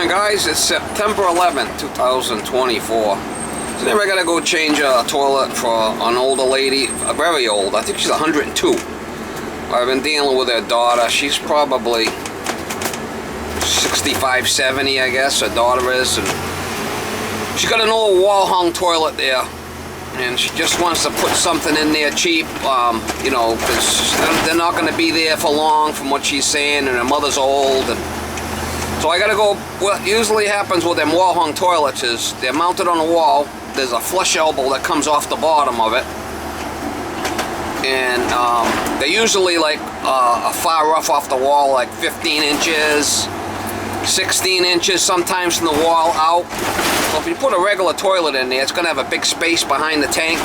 Morning guys, it's September 11th, 2024. Today we're gonna go change a toilet for an older lady, very old. I think she's 102. I've been dealing with her daughter. She's probably 65, 70, I guess, her daughter is. And she's got an old wall-hung toilet there. And she just wants to put something in there cheap, you know, because they're not going to be there for long from what she's saying, and her mother's old. And so I got to go. What usually happens with them wall-hung toilets is they're mounted on a wall. There's a flush elbow that comes off the bottom of it. And they're usually like a far rough off the wall, like 15 inches, 16 inches sometimes from the wall out. So if you put a regular toilet in there, it's going to have a big space behind the tank.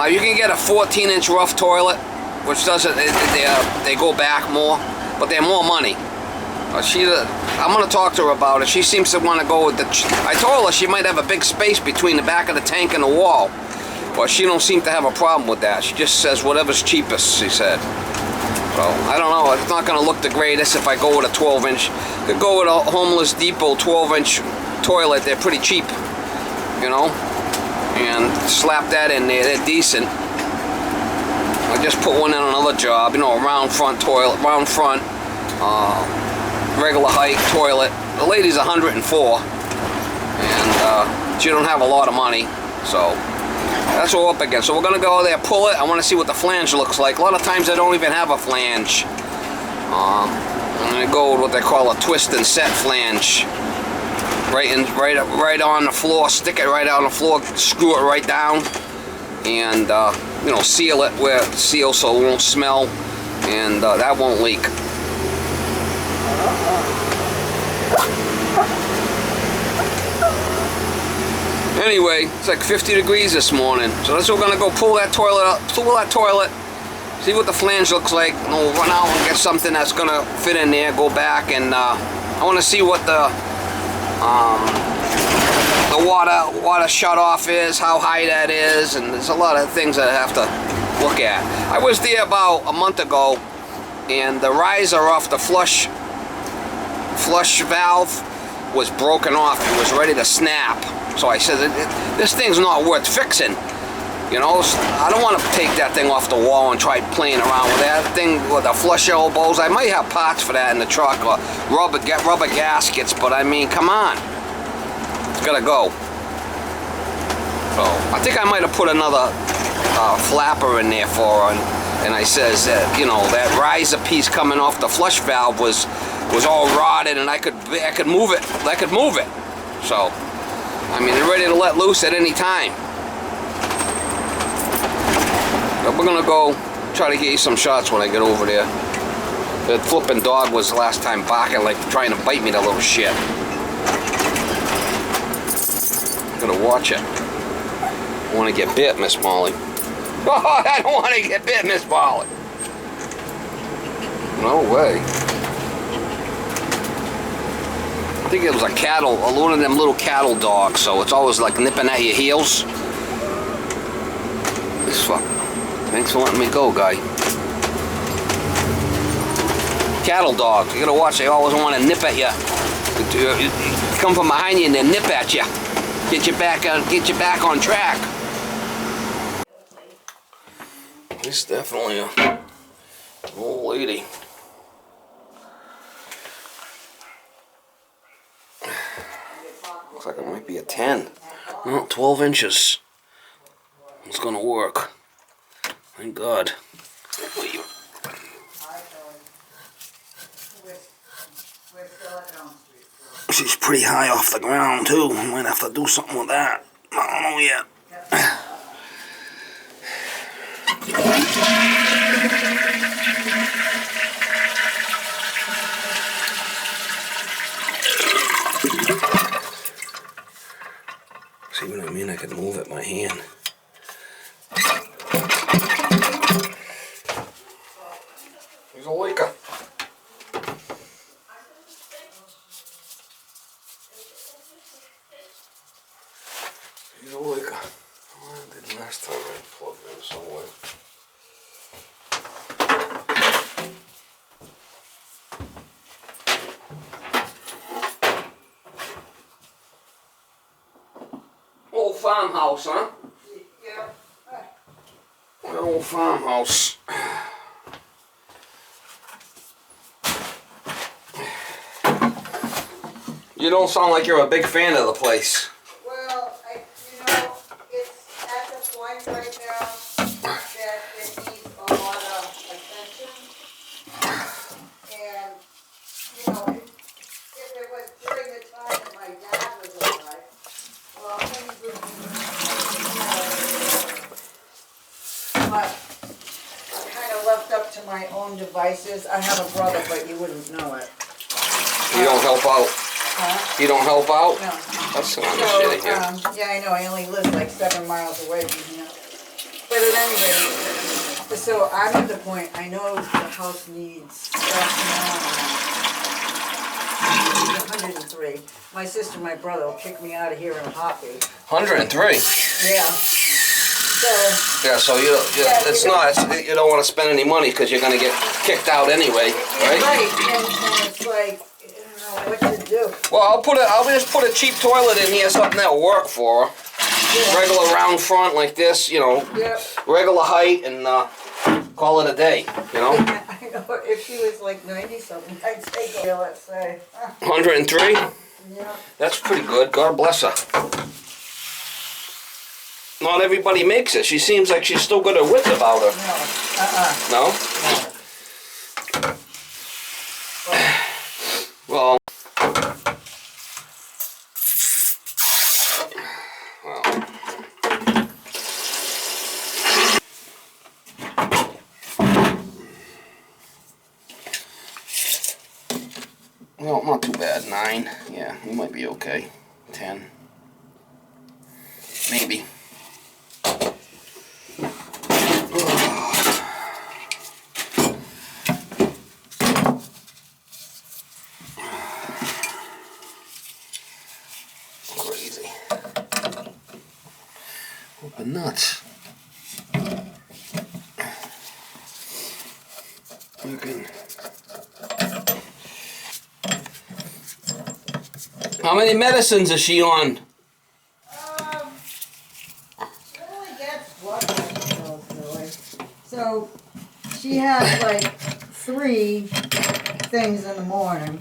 You can get a 14-inch rough toilet, which doesn't, they go back more, but they're more money. I'm going to talk to her about it. She seems to want to go with the... I told her she might have a big space between the back of the tank and the wall, but she don't seem to have a problem with that. She just says whatever's cheapest, she said. So, I don't know. It's not going to look the greatest if I go with a 12-inch. Could go with a Homeless Depot 12-inch toilet. They're pretty cheap, you know, and slap that in there. They're decent. I just put one in another job, you know, a round front toilet, regular height toilet. The lady's 104, and she don't have a lot of money, so that's what we're up against. So we're gonna go there, pull it. I want to see what the flange looks like. A lot of times they don't even have a flange. I'm gonna go with what they call a twist and set flange. Right on the floor. Stick it right on the floor. Screw it right down, and you know, seal it where it's sealed so it won't smell, and that won't leak. Anyway, it's like 50 degrees this morning, so that's what we're gonna go pull that toilet up, see what the flange looks like, and we'll run out and get something that's gonna fit in there, go back, and I want to see what the water shut off is, how high that is, and there's a lot of things that I have to look at. I was there about a month ago, and the riser off the flush valve was broken off. It was ready to snap. So I said, this thing's not worth fixing. You know, I don't want to take that thing off the wall and try playing around with that thing with the flush elbows. I might have parts for that in the truck, or rubber gaskets, but I mean, come on. It's gotta go. So I think I might have put another flapper in there for her, and I says that, you know, that riser piece coming off the flush valve was all rotted, and I could move it. So I mean, they're ready to let loose at any time. But we're gonna go try to get you some shots when I get over there. The flipping dog was the last time barking, like trying to bite me, that little shit. I'm gonna watch it. I want to get bit, Miss Molly. Oh, I don't want to get bit, Miss Molly. No way. I think it was one of them little cattle dogs, so it's always like nipping at your heels. This fuck. Thanks for letting me go, guy. Cattle dogs, you gotta watch, they always want to nip at you. Come from behind you and they nip at you. Get you back on track. This is definitely an old lady. Looks like it might be a 10. No, 12 inches. It's gonna work. Thank God. She's pretty high off the ground too. Might have to do something with that. I don't know yet. See what I mean? I could move it by hand. Here's a leaker. Here's a leaker. What I did last time I plugged in somewhere. farmhouse, huh? Yeah. My old farmhouse. You don't sound like you're a big fan of the place. Well, it's at the point right now that it needs a lot of attention. And, if it was during the time that my dad was alive, well, things would be, but I'm kind of left up to my own devices. I have a brother, but you wouldn't know it. You don't help out? Huh? You don't help out? No. That's kind of shitty here. Yeah, I know. I only live like 7 miles away from here. But at any rate, so I'm at the point, I know the house needs stuff now. 103. My sister and my brother will kick me out of here in a heartbeat. 103? Yeah. So... Yeah, so you don't want to spend any money because you're going to get kicked out anyway, right? Right, and it's like, I don't know what to do. Well, I'll just put a cheap toilet in here, something that'll work for her. Yeah. Regular round front like this, Yep. regular height, and call it a day, I know, if she was like 90-something, I'd take her, let's say. 103? Yeah. That's pretty good. God bless her. Not everybody makes it. She seems like she's still got her wits about her. No. No? Well. Well, not too bad. 9. Yeah, you might be okay. 10. Maybe. Crazy. Whooping nuts. Okay. How many medicines is she on? She only gets blood pills, really. So, she has like 3 things in the morning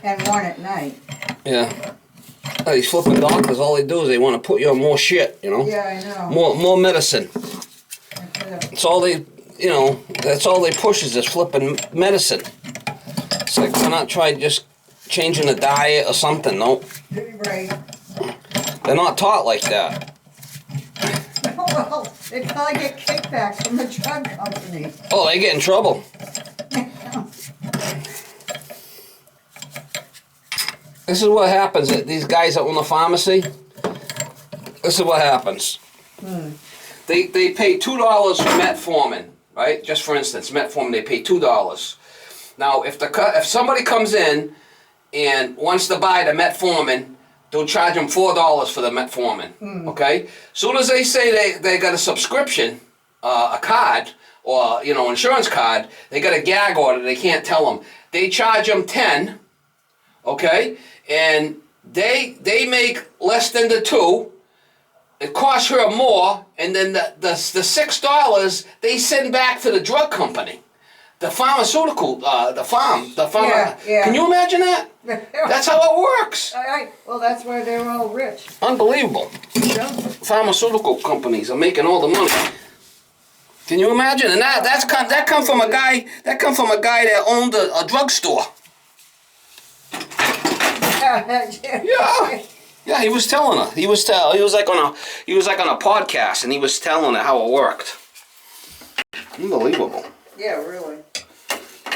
and 1 at night. Yeah. Oh, these flipping doctors, all they do is they want to put you on more shit, Yeah, I know. More medicine. That's all they, that's all they push is this flipping medicine. It's like, why not try just changing the diet or something, no? Right. They're not taught like that. Well, they probably get kickbacks from the drug company. Oh, they get in trouble. This is what happens. These guys that own the pharmacy, this is what happens. They pay $2 for metformin, right? Just for instance, metformin, they pay $2. Now, if somebody comes in and wants to buy the metformin, they'll charge them $4 for the metformin, okay? Soon as they say they got a subscription, a card, or, insurance card, they got a gag order, they can't tell them. They charge them 10, okay? And they make less than the 2. It costs her more, and then the $6 they send back to the drug company. The pharmaceutical, the farm. Yeah. Can you imagine that? That's how it works. Well, that's why they're all rich. Unbelievable. Yeah. Pharmaceutical companies are making all the money. Can you imagine? And that come from a guy that owned a drugstore. Yeah. Yeah, he was telling her. He was like on a podcast, and he was telling her how it worked. Unbelievable. Yeah, really.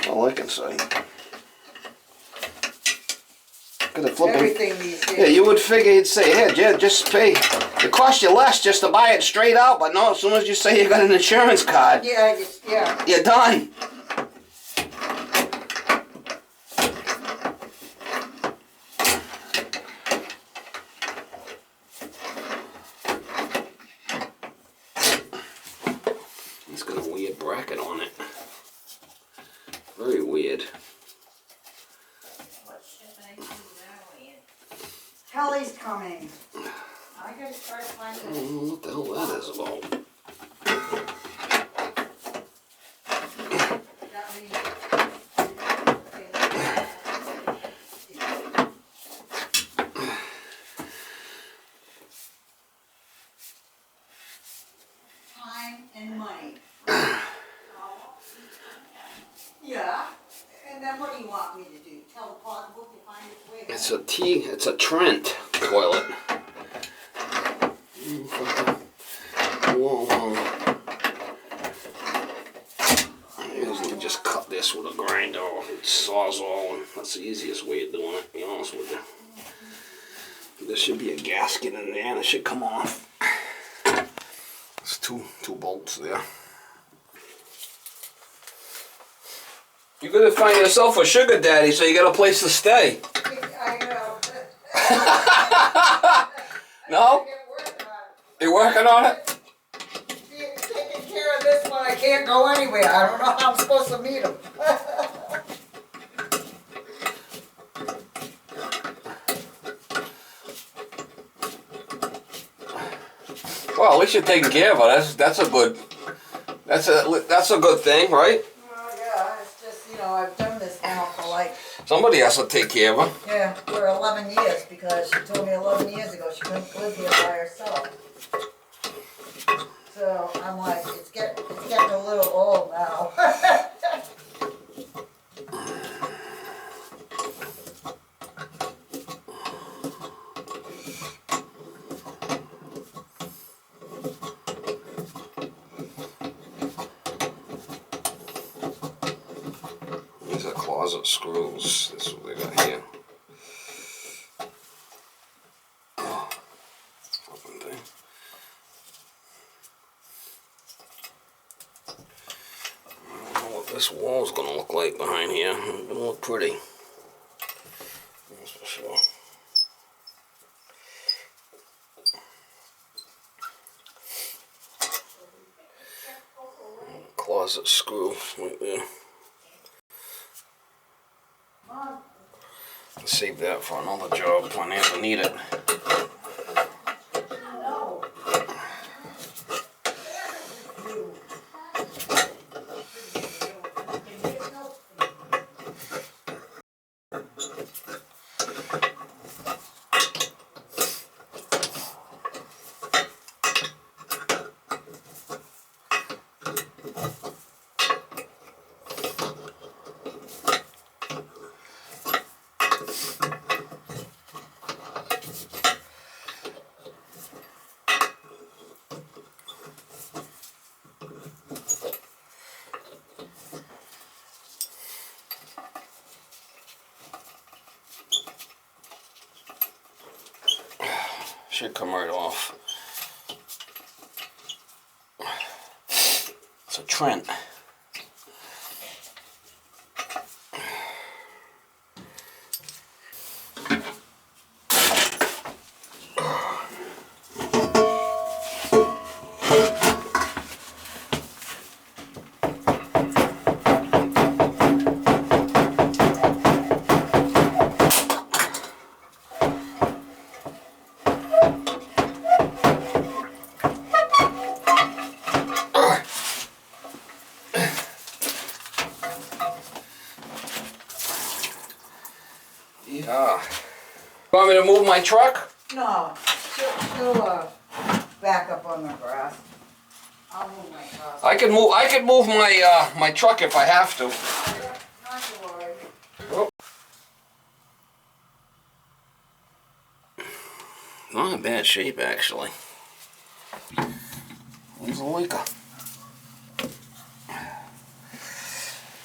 All I can say. Everything these days. Yeah, you would figure he'd say, "Hey, just pay. It costs you less just to buy it straight out." But no, as soon as you say you got an insurance card, yeah, you're done. It's got a weird bracket on it. Very weird. Kelly's coming. I gotta try to find I don't know what the hell that is about. That means. Time and money. Yeah. And then what do you want me to do? Tell the pocketbook to find its way home? It's a Trent toilet. Whoa. I usually just cut this with a grinder or sawzall, and that's the easiest way of doing it, to be honest with you. There should be a gasket in there and it should come off. There's two bolts there. You're gonna find yourself a sugar daddy, so you got a place to stay. I know. No? You're working on it? Taking care of this one, I can't go anywhere. I don't know how I'm supposed to meet him. Well, at least you're taking care of it. That's a good thing, right? Well, yeah, it's just, I've done this now for like, Somebody has to take care of her. yeah, for 11 years, because she told me 11 years ago she couldn't live here by herself. So I'm like, it's getting a little old now. These are closet screws. This is what they got here. Oh, fucking thing. I don't know what this wall's gonna look like behind here. It's gonna look pretty. That's for sure. Closet screw right there. Save that for another job when I ever need it. Should come right off. It's a Trent. Yeah. You want me to move my truck? No, she'll back up on the grass. I'll move my car. I can move my my truck if I have to. Not to worry. Oh. Not in bad shape actually. There's a leaker.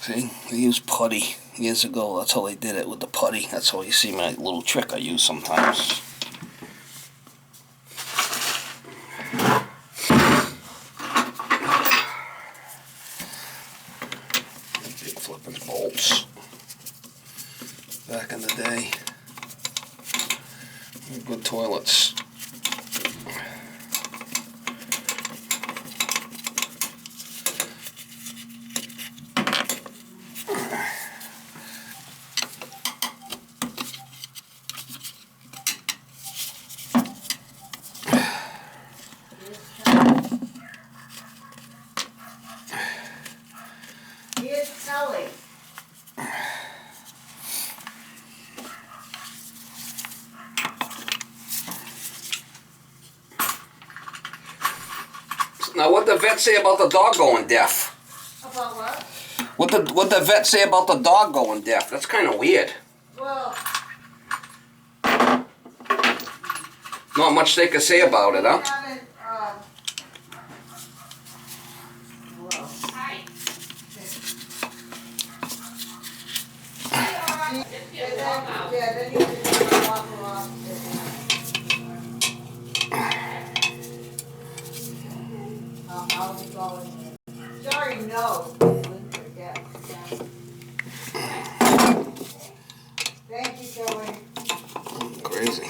See, they used putty years ago. That's how they did it with the putty. That's how you see my little trick I use sometimes. Big flipping bolts. Back in the day. Good toilets. Here's Kelly. Now, what the vet say about the dog going deaf? About what? What the vet say about the dog going deaf? That's kind of weird. Well, Not much they can say about it, huh? we haven't, well, Hi. yeah, then you can walk around. I'll be going in. She already knows. Yeah. Thank you, Kelly. Crazy.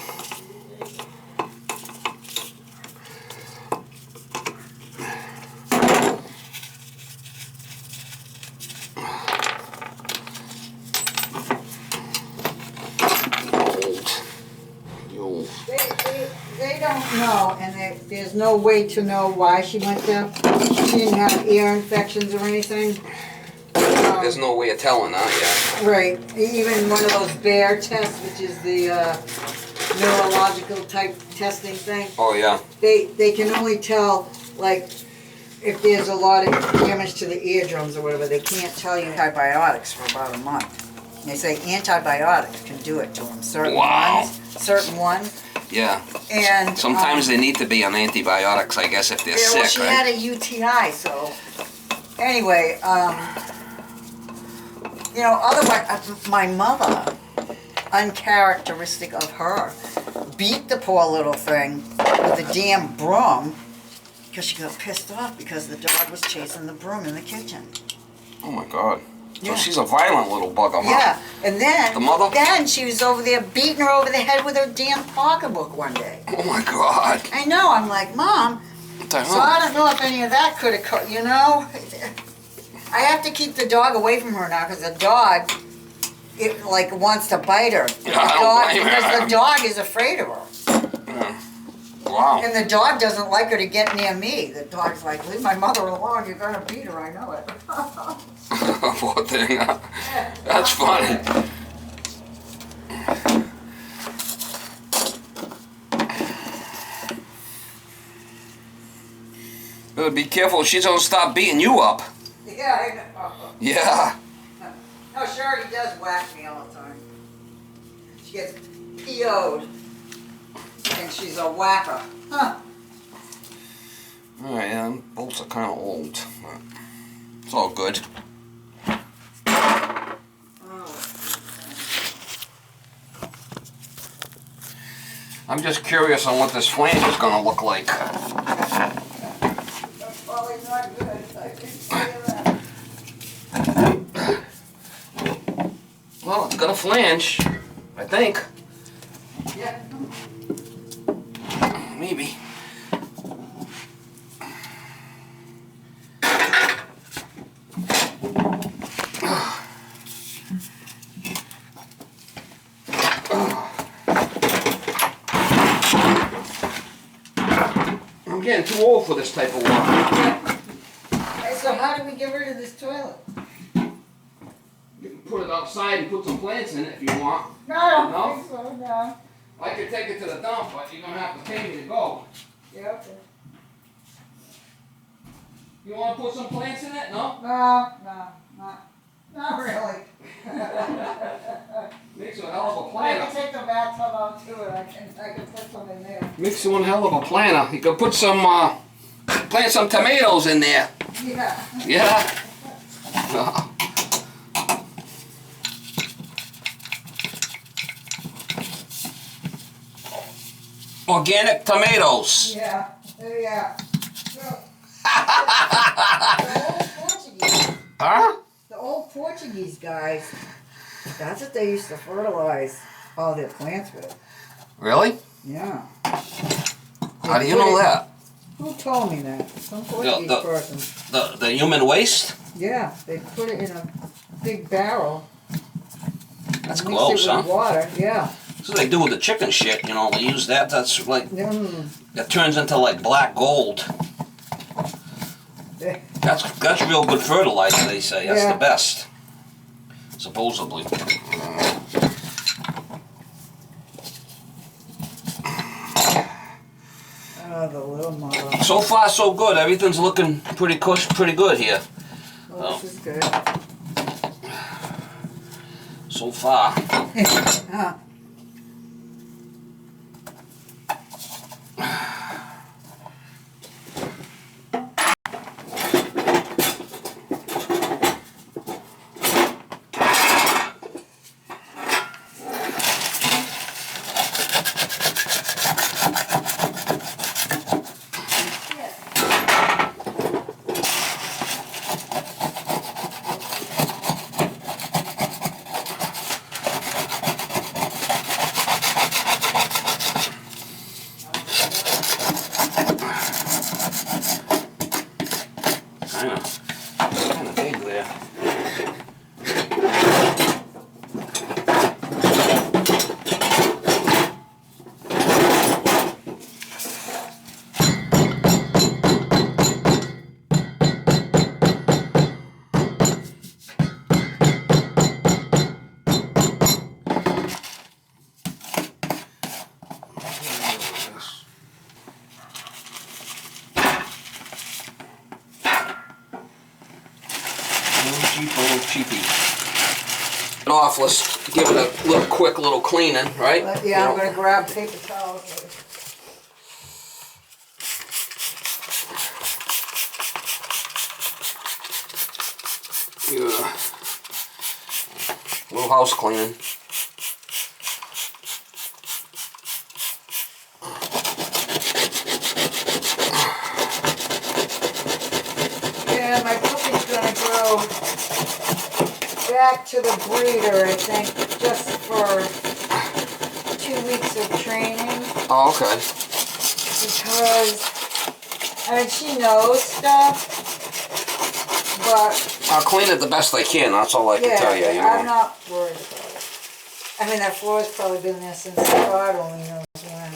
They don't know, and there's no way to know why she went there. She didn't have ear infections or anything. There's no way of telling, huh? Right. Even one of those bear tests, which is the neurological type testing thing. Oh, yeah. They can only tell, like, if there's a lot of damage to the eardrums or whatever. They can't tell you antibiotics for about a month. They say antibiotics can do it to them. Certain ones. Yeah. And sometimes they need to be on antibiotics, I guess, if they're yeah, well, sick, she right? had a UTI, so anyway, you know, otherwise, my mother, uncharacteristic of her, beat the poor little thing with a damn broom because she got pissed off because the dog was chasing the broom in the kitchen. Oh, my God. So Yeah. she's a violent little bugger, huh? Yeah, and then The mother? Then she was over there beating her over the head with her damn pocketbook one day. Oh, my God. I know. I'm like, Mom. What the So hell? I don't know if any of that could have, you know. I have to keep the dog away from her now because the dog, it like wants to bite her. Yeah, I don't blame her. Because the dog is afraid of her. Wow. And the dog doesn't like her to get near me. The dog's like, leave my mother alone. You're gonna beat her. I know it. Poor thing. That's funny. Better be careful. She's gonna stop beating you up. Yeah, I know. Yeah. No, she already does whack me all the time. She gets PO'd. And she's a whacker. Huh. Alright, yeah, them bolts are kind of old. But it's all good. I'm just curious on what this flange is going to look like. That's probably not good. I can tell you that. Well, it's got a flange, I think. Yeah. Maybe. I'm getting too old for this type of work. Hey, so how do we get rid of this toilet? You can put it outside and put some plants in it if you want. No, I don't No? think so, no. I could take it to the dump, but you're gonna have to pay me to go. Yeah, okay. You wanna put some plants in it? No? Not really. Makes you a hell of a I can planter. take the bathtub out too, and I can put some in there. Makes you one hell of a planter. You could put some, plant some tomatoes in there. Yeah. Yeah? Organic tomatoes. Yeah, yeah. So, Huh? the old Portuguese guys, that's what they used to fertilize all their plants with. Really? Yeah. How do you know that? Who told me that? Some Portuguese the- person. The human waste? Yeah, they put it in a big barrel. That's mix close, it with huh? water, yeah. That's what they do with the chicken shit, you know, they use that, that's like, Mm. that turns into like black gold. They- That's real good fertilizer, they say. That's Yeah. the best. Supposedly. Oh, the little mother. So far, so good. Everything's looking pretty good here. Well, this is good. So far. Huh. Kind of big there. Cheapy. Off, let's give it a little quick little cleaning, right? Yeah, I'm going to grab paper towels. Yeah. Little house cleaning. Yeah, my puppy's going to go back to the breeder, I think, just for 2 weeks of training. Oh, okay. Because, I mean, she knows stuff, but... I'll clean it the best I can, that's all I can tell you, you know. I'm not worried about it. I mean, that floor's probably been there since God only knows when.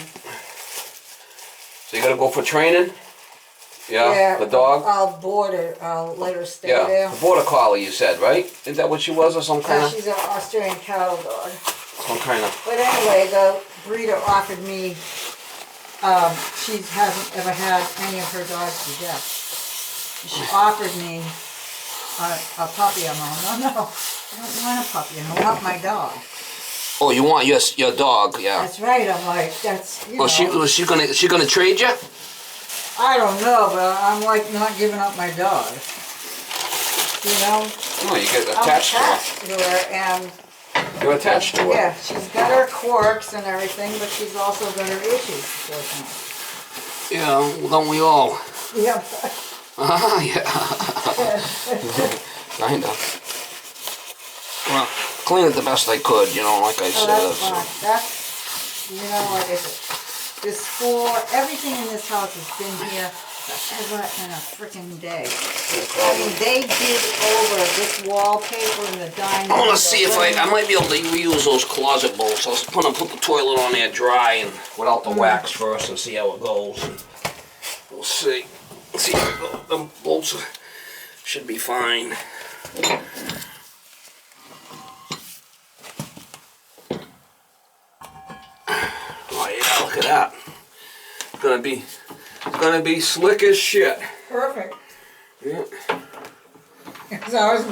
So you gotta go for training? Yeah, the dog? I'll board her. I'll let her stay Yeah, there. the border collie you said, right? Isn't that what she was, or some kind Yeah, of? she's an Australian cattle dog. Some kind of. But anyway, the breeder offered me, she hasn't ever had any of her dogs to death. She offered me a puppy. I'm all, no, I don't want a puppy. I want my dog. Oh, you want your dog, yeah. That's right. I'm like, that's, you know. Was she gonna trade you? I don't know, but I'm like not giving up my dog. You know? Oh, you get I'm attached attached to her, and You're attached to her. yeah, she's got her quirks and everything, but she's also got her issues, unfortunately. Yeah, well, don't we all? Yeah. Yeah. Kinda. Well, clean it the best I could, you know, like I Oh, said. that's fine. That's, you know, like I said, this floor, everything in this house has been here forever and a freaking day. I mean, they did over this wallpaper in the dining room. I want to see if I might be able to reuse those closet bolts. I was gonna put the toilet on there dry and without the wax first and see how it goes. And we'll see. See, the bolts should be fine. Oh yeah, look at that. It's gonna be slick as shit. Perfect. Yeah. Because I was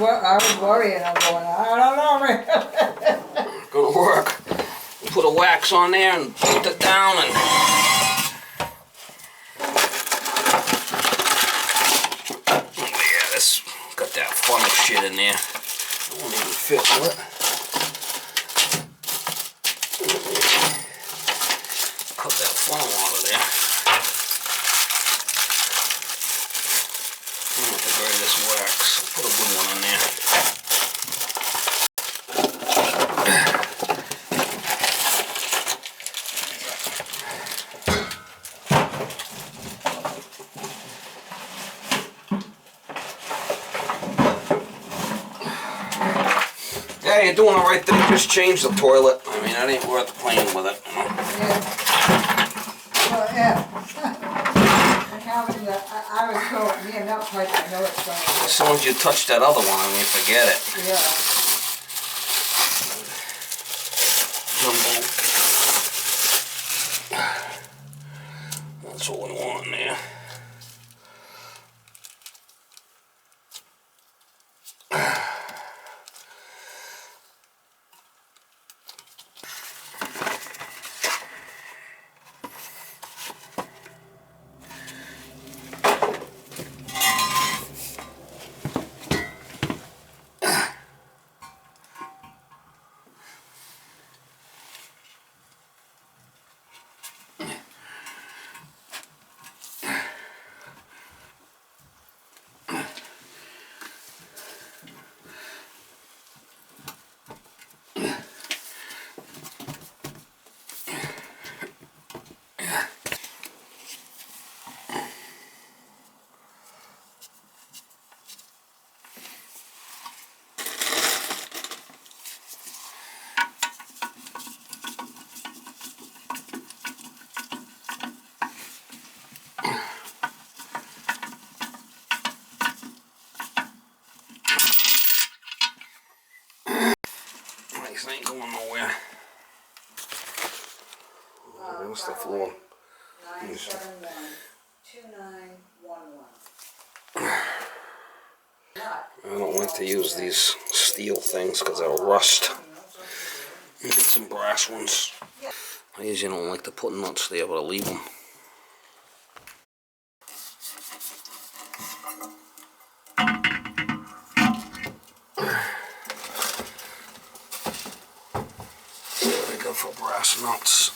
worrying. I'm going, I don't know, man. Gonna work. Put a wax on there and put it down and yeah, this got that funnel shit in there. It won't even fit, will it? Cut that funnel out of there. I'm gonna bury this wax. Put a good one in there. Yeah, you're doing the right thing. Just change the toilet. I mean, that ain't worth playing with it. You know? Yeah. Well, yeah. haven't yet. I was told, me and that pipe, I know it's going to. As soon as you touch that other one, you forget it. Yeah. Jumbo. That's what we want in there. This ain't going nowhere. There's the floor. 971-2911. I don't like to use these steel things because they'll rust. You get some brass ones. I usually don't like to put nuts there, but I'll leave them. There we go for brass nuts.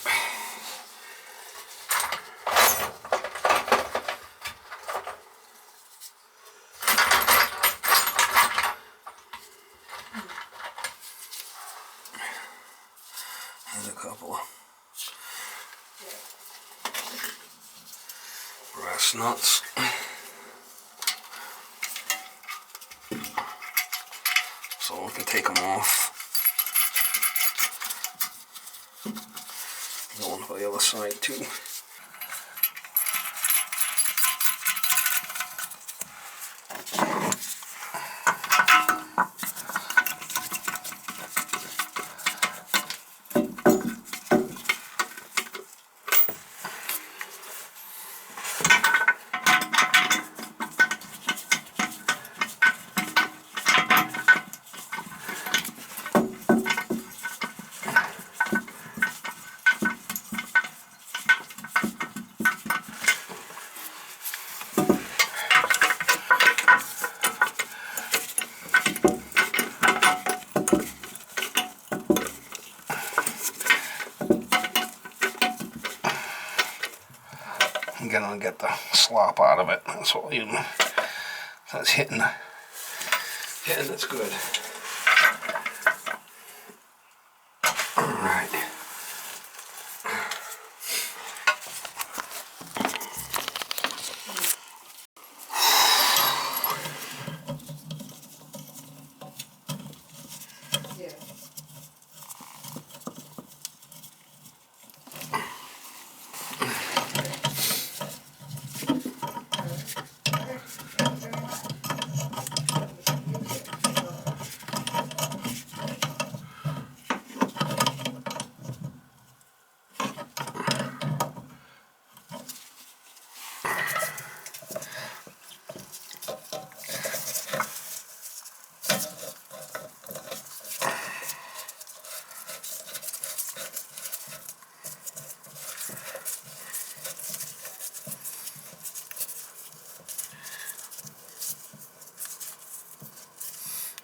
There's a couple of brass nuts. So we can take them off. Going for the other side too. I'm gonna get the slop out of it. That's what you. That's hitting. That's good. All right.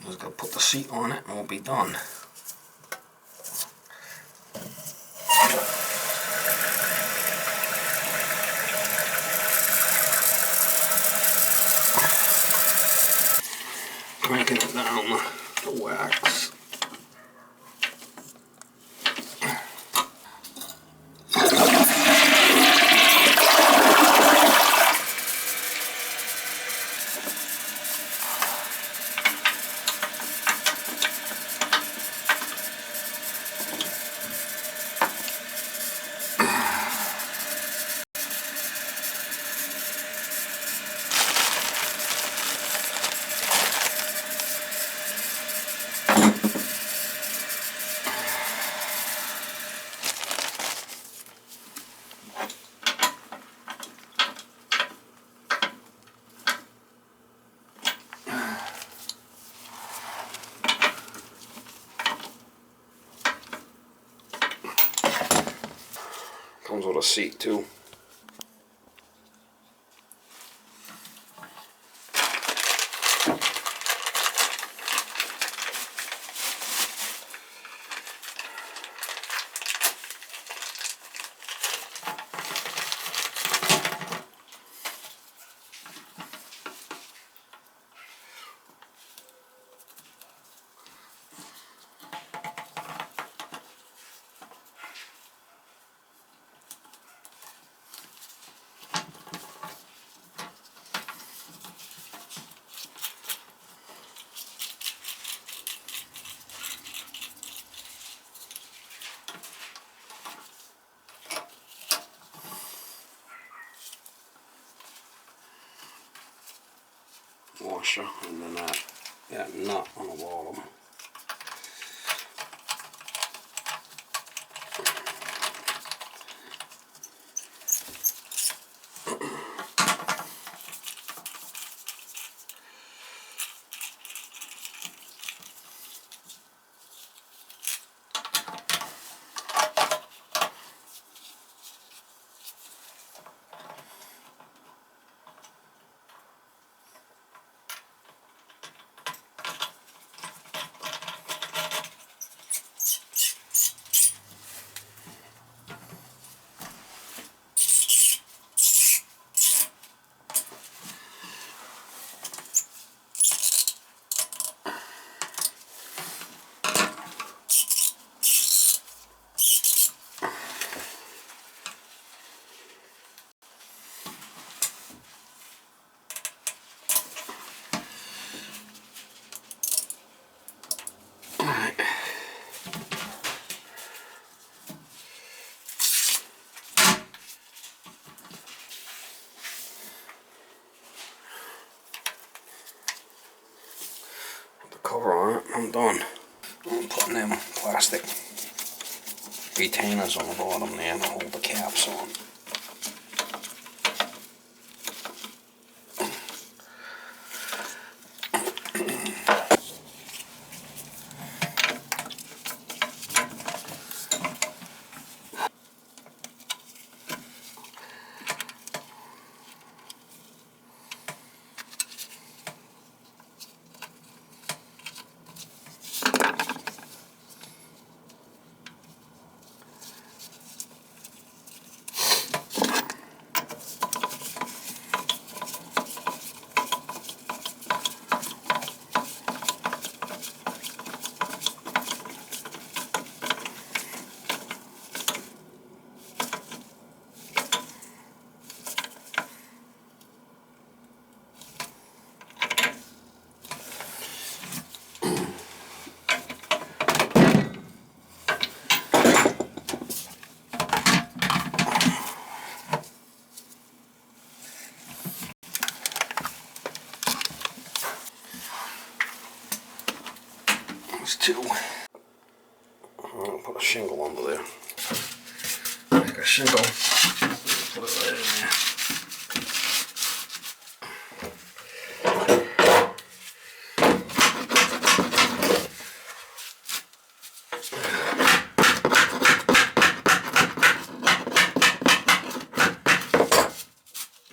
I'm just gonna put the seat on it and we'll be done. Cranking it down the wax. Comes with a seat too. Washer, and then that nut on the bottom. Cover on it, I'm done. I'm putting them plastic retainers on the bottom there to hold the caps on. There's two. I'll put a shingle under there. Make a shingle. Put it right in there.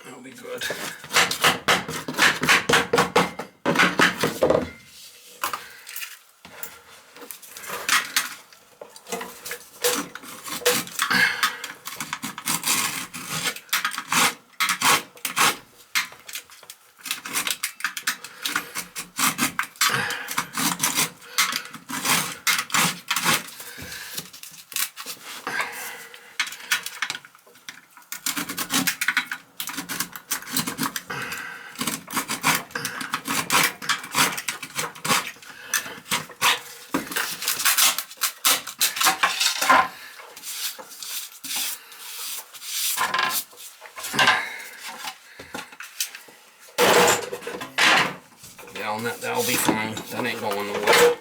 That'll be good. That'll be fine. That ain't going nowhere.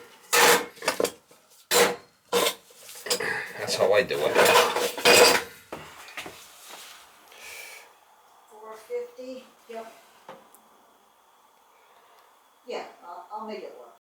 That's how I do it.